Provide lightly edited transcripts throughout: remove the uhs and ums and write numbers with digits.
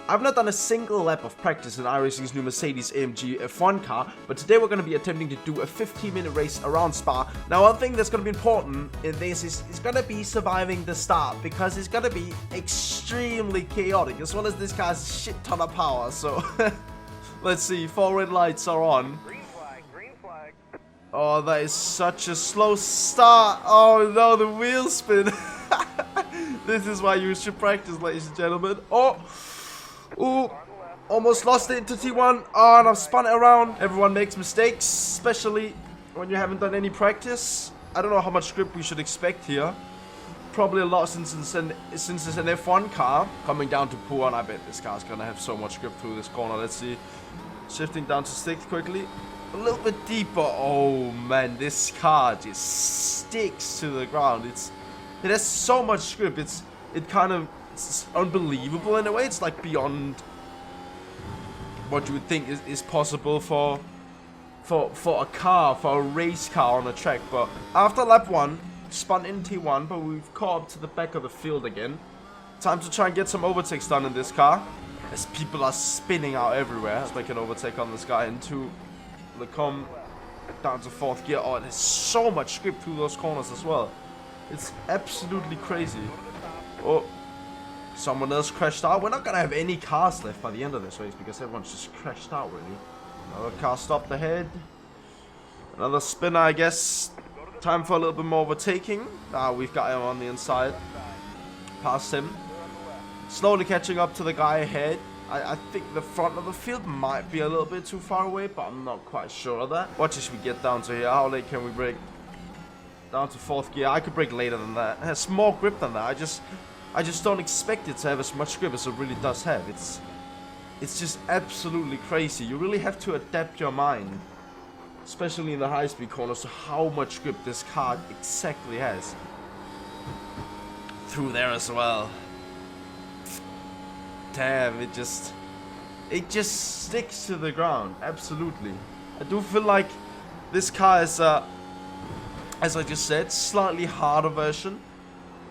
I've not done a single lap of practice in iRacing's new Mercedes AMG F1 car, but today we're going to be attempting to do a 15-minute race around Spa. Now, one thing that's going to be important in this is going to be surviving the start, because it's going to be extremely chaotic, as well as this car has a shit ton of power, so let's see, 4 red lights are on. Green flag. Oh, that is such a slow start. Oh no, the wheel spin. This is why you should practice, ladies and gentlemen. Oh, ooh, almost lost it into T1. Oh, and I've spun it around. Everyone makes mistakes, especially when you haven't done any practice. I don't know how much grip we should expect here. Probably a lot since it's an F1 car. Coming down to P1, I bet this car's gonna have so much grip through this corner. Let's see. Shifting down to 6th quickly. A little bit deeper. Oh man, this car just sticks to the ground. It has so much grip. It's unbelievable in a way. It's like beyond what you would think is possible for a race car on a track. But after lap 1, spun in T1, but we've caught up to the back of the field again. Time to try and get some overtakes done in this car, as people are spinning out everywhere. Let's make an overtake on this guy into Lecom, down to 4th gear. Oh, there's so much grip through those corners as well. It's absolutely crazy. Oh, someone else crashed out. We're not gonna have any cars left by the end of this race because everyone's just crashed out, really. Another car stopped ahead. Another spinner, I guess. Time for a little bit more overtaking. We've got him on the inside. Past him. Slowly catching up to the guy ahead. I think the front of the field might be a little bit too far away, but I'm not quite sure of that. Watch as we get down to here. How late can we brake? Down to 4th gear. I could brake later than that. It has more grip than that. I just don't expect it to have as much grip as it really does have. It's just absolutely crazy. You really have to adapt your mind, especially in the high-speed corners, to how much grip this car exactly has. Through there as well. Damn, it just sticks to the ground. Absolutely. I do feel like this car is as I just said, slightly harder version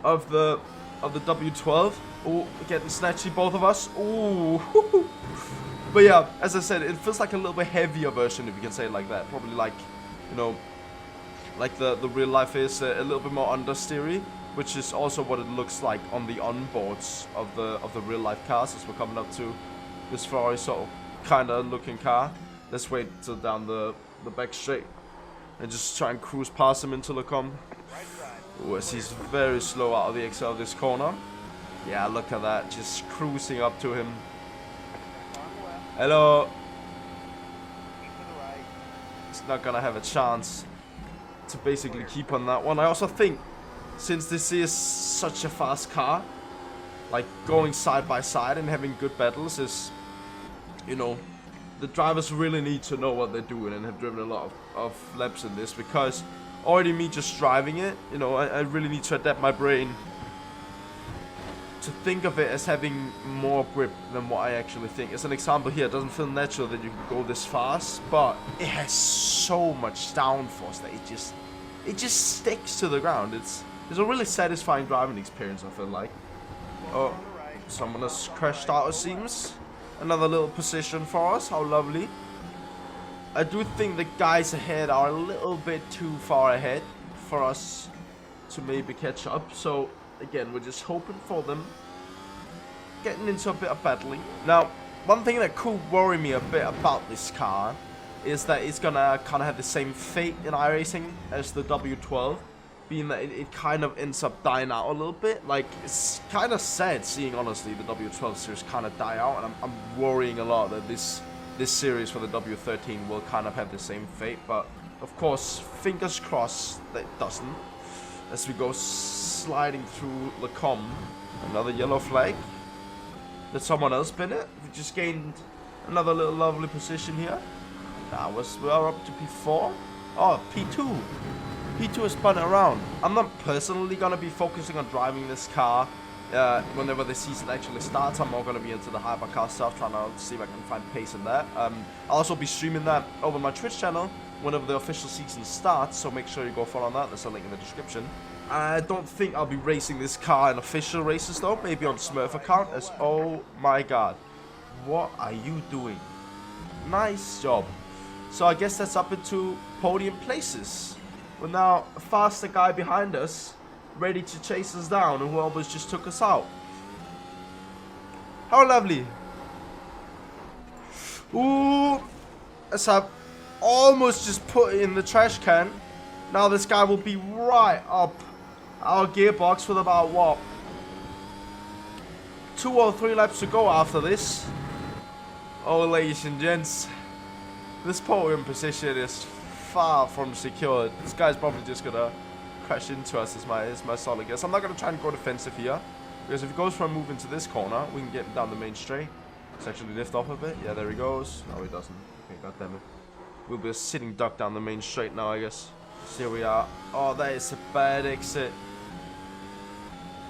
of the W12. Oh, getting snatchy, both of us. Ooh. But yeah, as I said, it feels like a little bit heavier version, if you can say it like that. Probably like, you know, like the real life is a little bit more understeery, which is also what it looks like on the onboards of the real life cars as we're coming up to this Ferrari sort of kind of looking car. Let's wait till down the back straight and just try and cruise past him into Lecom. Oh, as he's very slow out of the XL of this corner. Yeah, look at that, just cruising up to him. Hello. He's not gonna have a chance to basically keep on that one. I also think, since this is such a fast car, like going side by side and having good battles is, you know, the drivers really need to know what they're doing and have driven a lot of laps in this, because already me just driving it, you know, I really need to adapt my brain to think of it as having more grip than what I actually think. As an example here, it doesn't feel natural that you can go this fast, but it has so much downforce that it just sticks to the ground. It's a really satisfying driving experience, I feel like. Oh, someone has crashed out, it seems. Another little position for us, how lovely. I do think the guys ahead are a little bit too far ahead for us to maybe catch up. So, again, we're just hoping for them. Getting into a bit of battling. Now, one thing that could worry me a bit about this car is that it's gonna kind of have the same fate in iRacing as the W12. Being that it kind of ends up dying out a little bit. Like, it's kind of sad seeing, honestly, the W12 series kind of die out, and I'm worrying a lot that this series for the W13 will kind of have the same fate. But of course, fingers crossed that it doesn't. As we go sliding through Lecom, another yellow flag. Did someone else spin it? We just gained another little lovely position here. We're up to P4. Oh, P2. P2 has spun around. I'm not personally going to be focusing on driving this car whenever the season actually starts. I'm more going to be into the hypercar stuff, trying to see if I can find pace in that. I'll also be streaming that over my Twitch channel whenever the official season starts, so make sure you go follow that. There's a link in the description. I don't think I'll be racing this car in official races though, maybe on Smurf account, as oh my god, What are you doing? Nice job. So I guess that's up into podium places. We're now a faster guy behind us, ready to chase us down, and who almost just took us out. How lovely. Ooh. As I almost just put it in the trash can. Now this guy will be right up our gearbox with about, what, 2 or 3 laps to go after this. Oh, ladies and gents, this podium position is far from secured. This guy's probably just gonna crash into us, is my solid guess. I'm not gonna try and go defensive here, because if he goes for a move into this corner, we can get him down the main straight. Let's actually lift off a bit. Yeah, there he goes. No, he doesn't. Okay, goddammit. We'll be a sitting duck down the main straight now, I guess. So here we are. Oh, that is a bad exit.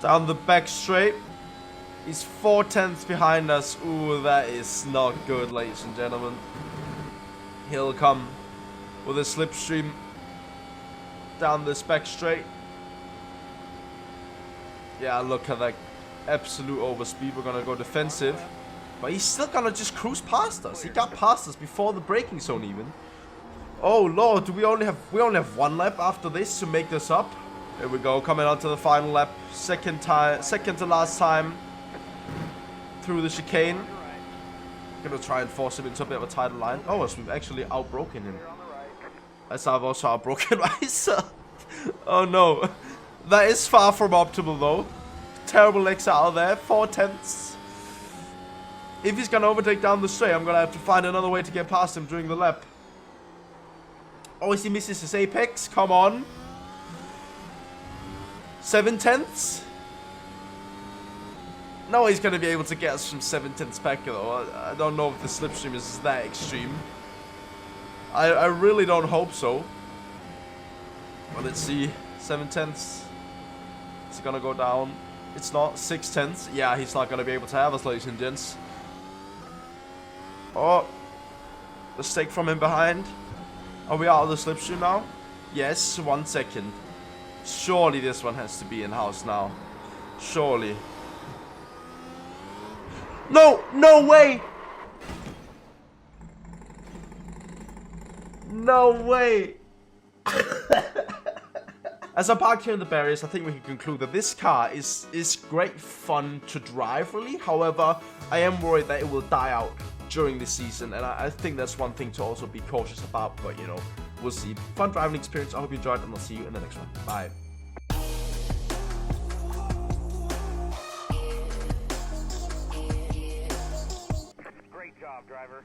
Down the back straight. He's 4/10 behind us. Ooh, that is not good, ladies and gentlemen. He'll come with a slipstream down this back straight. Yeah, look at that absolute overspeed. We're gonna go defensive. But he's still gonna just cruise past us. He got past us before the braking zone even. Oh lord, we only have 1 lap after this to make this up. Here we go, coming on to the final lap. Second to last time through the chicane. Gonna try and force him into a bit of a tighter line. Oh, so we've actually outbroken him. As I've also outbroken myself. Oh no. That is far from optimal though. Terrible exit out there. 4/10. If he's gonna overtake down the straight, I'm gonna have to find another way to get past him during the lap. Oh, he misses his apex. Come on. 7/10. No, he's gonna be able to get us from 7/10 back though. I don't know if the slipstream is that extreme. I really don't hope so. Well, let's see. 7/10. Is it gonna go down? It's not. 6/10. Yeah, he's not gonna be able to have us, ladies and gents. Oh, the stake from him behind. Are we out of the slipstream now? Yes, 1 second. Surely this one has to be in-house now. Surely. No! No way! No way! As I parked here in the barriers, I think we can conclude that this car is great fun to drive, really. However, I am worried that it will die out during the season, and I think that's one thing to also be cautious about, but you know, we'll see. Fun driving experience. I hope you enjoyed, and I'll see you in the next one. Bye. Great job, driver.